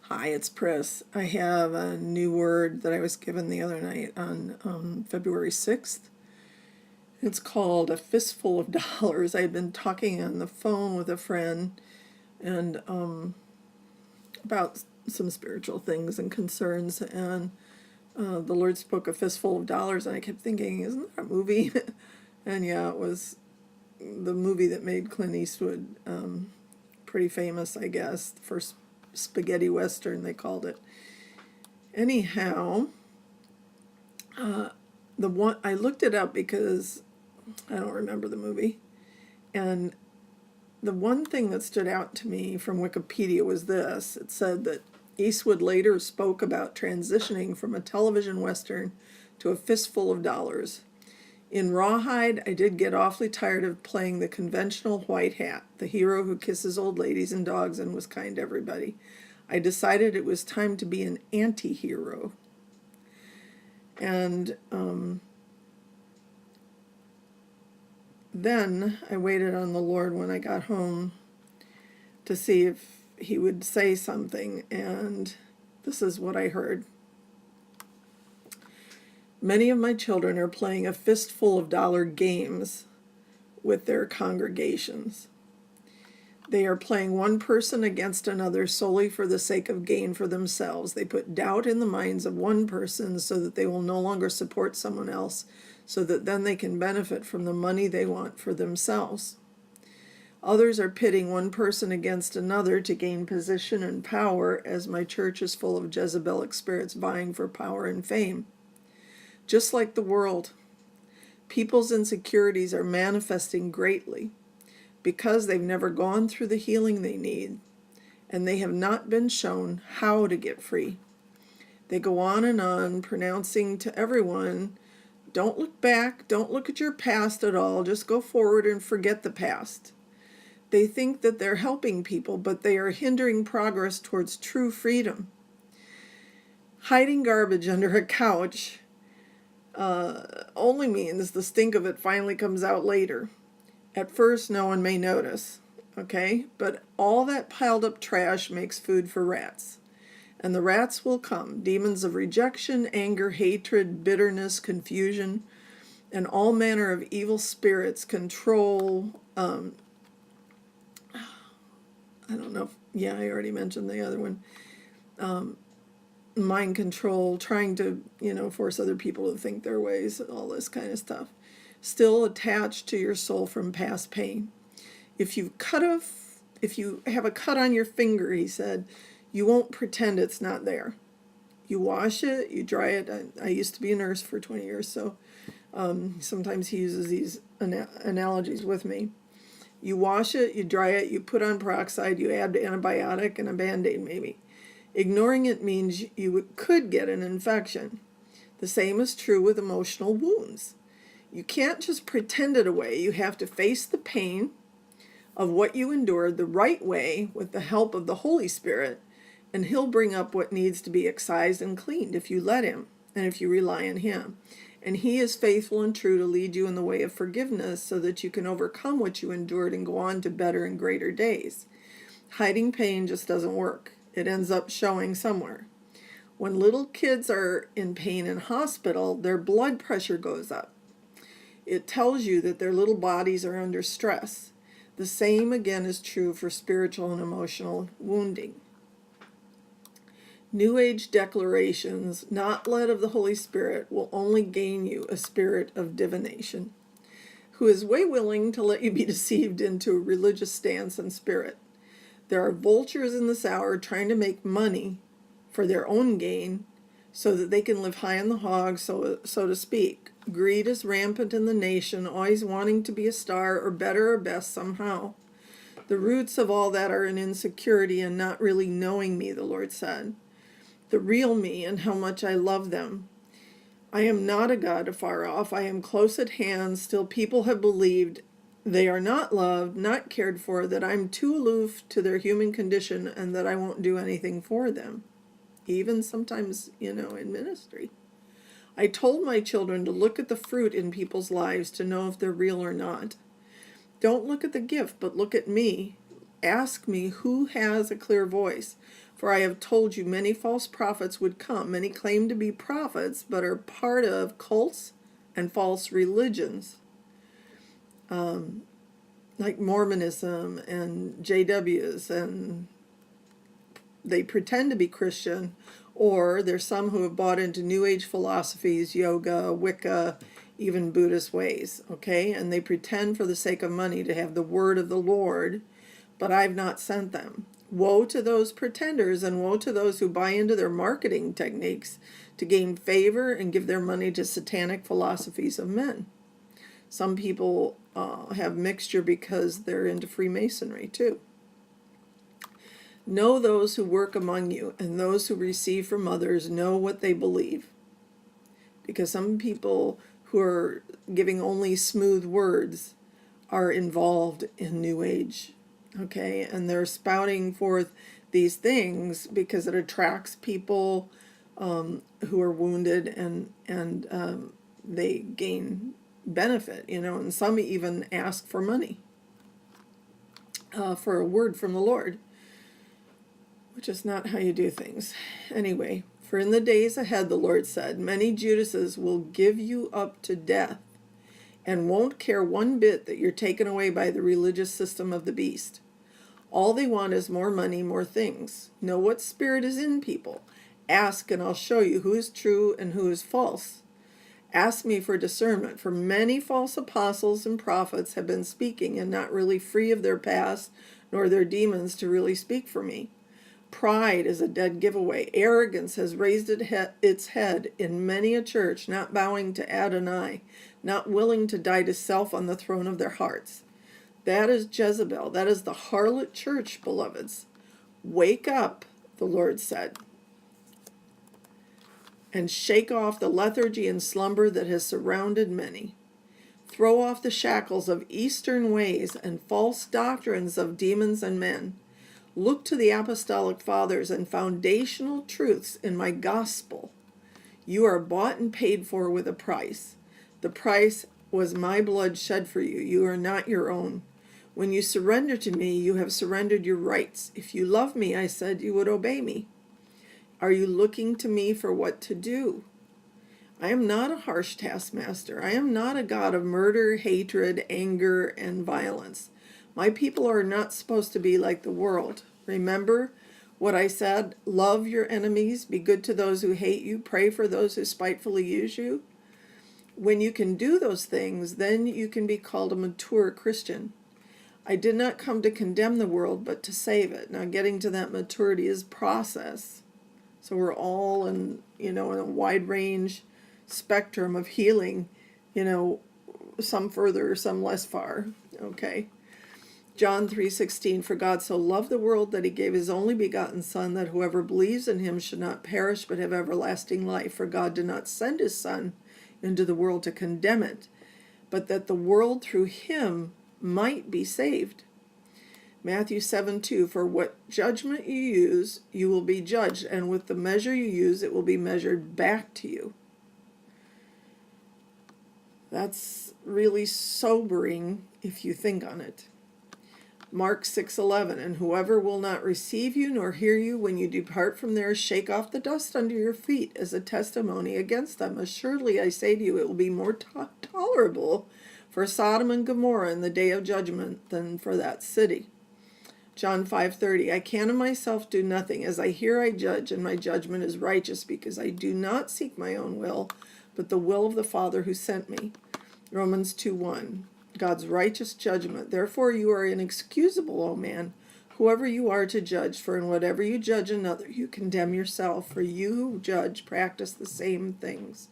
Hi, it's Pris. I have a new word that I was given the other night on February 6th. It's called a fistful of dollars. I had been talking on the phone with a friend and about some spiritual things and concerns, and the Lord spoke a fistful of dollars, and I kept thinking, isn't that a movie? And yeah, it was the movie that made Clint Eastwood pretty famous, I guess. The first spaghetti western, they called it. Anyhow, the one I looked it up because I don't remember the movie, and the one thing that stood out to me from Wikipedia was this. It said that Eastwood later spoke about transitioning from a television western to a fistful of dollars. In Rawhide, I did get awfully tired of playing the conventional white hat, the hero who kisses old ladies and dogs and was kind to everybody. I decided it was time to be an anti-hero. And then I waited on the Lord when I got home to see if he would say something, and this is what I heard. Many of my children are playing a fistful of dollar games with their congregations. They are playing one person against another solely for the sake of gain for themselves. They put doubt in the minds of one person so that they will no longer support someone else, so that then they can benefit from the money they want for themselves. Others are pitting one person against another to gain position and power, as my church is full of Jezebelic spirits vying for power and fame. Just like the world, people's insecurities are manifesting greatly because they've never gone through the healing they need, and they have not been shown how to get free. They go on, pronouncing to everyone, don't look back, don't look at your past at all, just go forward and forget the past. They think that they're helping people, but they are hindering progress towards true freedom. Hiding garbage under a couch only means the stink of it finally comes out later. At first, no one may notice, okay? But all that piled up trash makes food for rats. And the rats will come, demons of rejection, anger, hatred, bitterness, confusion, and all manner of evil spirits control, I don't know I already mentioned the other one, mind control, trying to, force other people to think their ways, all this kind of stuff. Still attached to your soul from past pain. If you have a cut on your finger, he said, you won't pretend it's not there. You wash it, you dry it. I used to be a nurse for 20 years, so sometimes he uses these analogies with me. You wash it, you dry it, you put on peroxide, you add antibiotic and a Band-Aid maybe. Ignoring it means you could get an infection. The same is true with emotional wounds. You can't just pretend it away. You have to face the pain of what you endured the right way with the help of the Holy Spirit, and he'll bring up what needs to be excised and cleaned if you let him and if you rely on him. And he is faithful and true to lead you in the way of forgiveness so that you can overcome what you endured and go on to better and greater days. Hiding pain just doesn't work. It ends up showing somewhere. When little kids are in pain in hospital, their blood pressure goes up. It tells you that their little bodies are under stress. The same again is true for spiritual and emotional wounding. New Age declarations, not led of the Holy Spirit, will only gain you a spirit of divination, who is way willing to let you be deceived into a religious stance and spirit. There are vultures in this hour trying to make money for their own gain so that they can live high on the hog, so to speak. Greed is rampant in the nation, always wanting to be a star or better or best somehow. The roots of all that are in insecurity and not really knowing me, the Lord said. The real me and how much I love them. I am not a God afar off. I am close at hand. Still people have believed they are not loved, not cared for, that I'm too aloof to their human condition and that I won't do anything for them. Even sometimes, in ministry. I told my children to look at the fruit in people's lives to know if they're real or not. Don't look at the gift, but look at me. Ask me who has a clear voice. For I have told you many false prophets would come. Many claim to be prophets, but are part of cults and false religions, like Mormonism and JWs, and they pretend to be Christian, or there's some who have bought into New Age philosophies, yoga, Wicca, even Buddhist ways, okay? And they pretend for the sake of money to have the word of the Lord, but I've not sent them. Woe to those pretenders, and woe to those who buy into their marketing techniques to gain favor and give their money to satanic philosophies of men. Some people have mixture because they're into Freemasonry too. Know those who work among you, and those who receive from others know what they believe. Because some people who are giving only smooth words are involved in New Age, okay? And they're spouting forth these things because it attracts people who are wounded, and they gain benefit, and some even ask for money for a word from the Lord, which is not how you do things. Anyway, for in the days ahead, the Lord said, many Judases will give you up to death and won't care one bit that you're taken away by the religious system of the beast. All they want is more money, more things. Know what spirit is in people. Ask, and I'll show you who is true and who is false. Ask me for discernment, for many false apostles and prophets have been speaking and not really free of their past, nor their demons to really speak for me. Pride is a dead giveaway. Arrogance has raised its head in many a church, not bowing to Adonai, not willing to die to self on the throne of their hearts. That is Jezebel. That is the harlot church, beloveds. Wake up, the Lord said, and shake off the lethargy and slumber that has surrounded many. Throw off the shackles of Eastern ways and false doctrines of demons and men. Look to the apostolic fathers and foundational truths in my gospel. You are bought and paid for with a price. The price was my blood shed for you. You are not your own. When you surrender to me, you have surrendered your rights. If you love me, I said, you would obey me. Are you looking to me for what to do? I am not a harsh taskmaster. I am not a God of murder, hatred, anger, and violence. My people are not supposed to be like the world. Remember what I said? Love your enemies, be good to those who hate you, pray for those who spitefully use you. When you can do those things, then you can be called a mature Christian. I did not come to condemn the world, but to save it. Now, getting to that maturity is process. So we're all in a wide range spectrum of healing, some further, some less far, okay? John 3:16, for God so loved the world that he gave his only begotten Son, that whoever believes in him should not perish but have everlasting life. For God did not send his Son into the world to condemn it, but that the world through him might be saved. Matthew 7:2, for what judgment you use, you will be judged, and with the measure you use, it will be measured back to you. That's really sobering if you think on it. Mark 6:11, and whoever will not receive you nor hear you when you depart from there, shake off the dust under your feet as a testimony against them. Assuredly, I say to you, it will be more tolerable for Sodom and Gomorrah in the day of judgment than for that city. John 5:30, I can of myself do nothing. As I hear, I judge, and my judgment is righteous, because I do not seek my own will, but the will of the Father who sent me. Romans 2:1, God's righteous judgment. Therefore you are inexcusable, O man, whoever you are to judge, for in whatever you judge another, you condemn yourself, for you who judge practice the same things.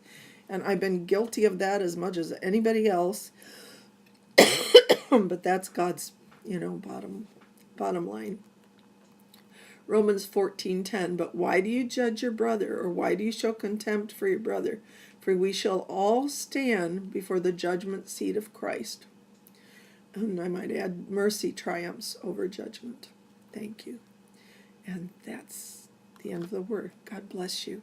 And I've been guilty of that as much as anybody else, but that's God's, bottom line. Romans 14:10, but why do you judge your brother, or why do you show contempt for your brother? For we shall all stand before the judgment seat of Christ. And I might add, mercy triumphs over judgment. Thank you. And that's the end of the word. God bless you.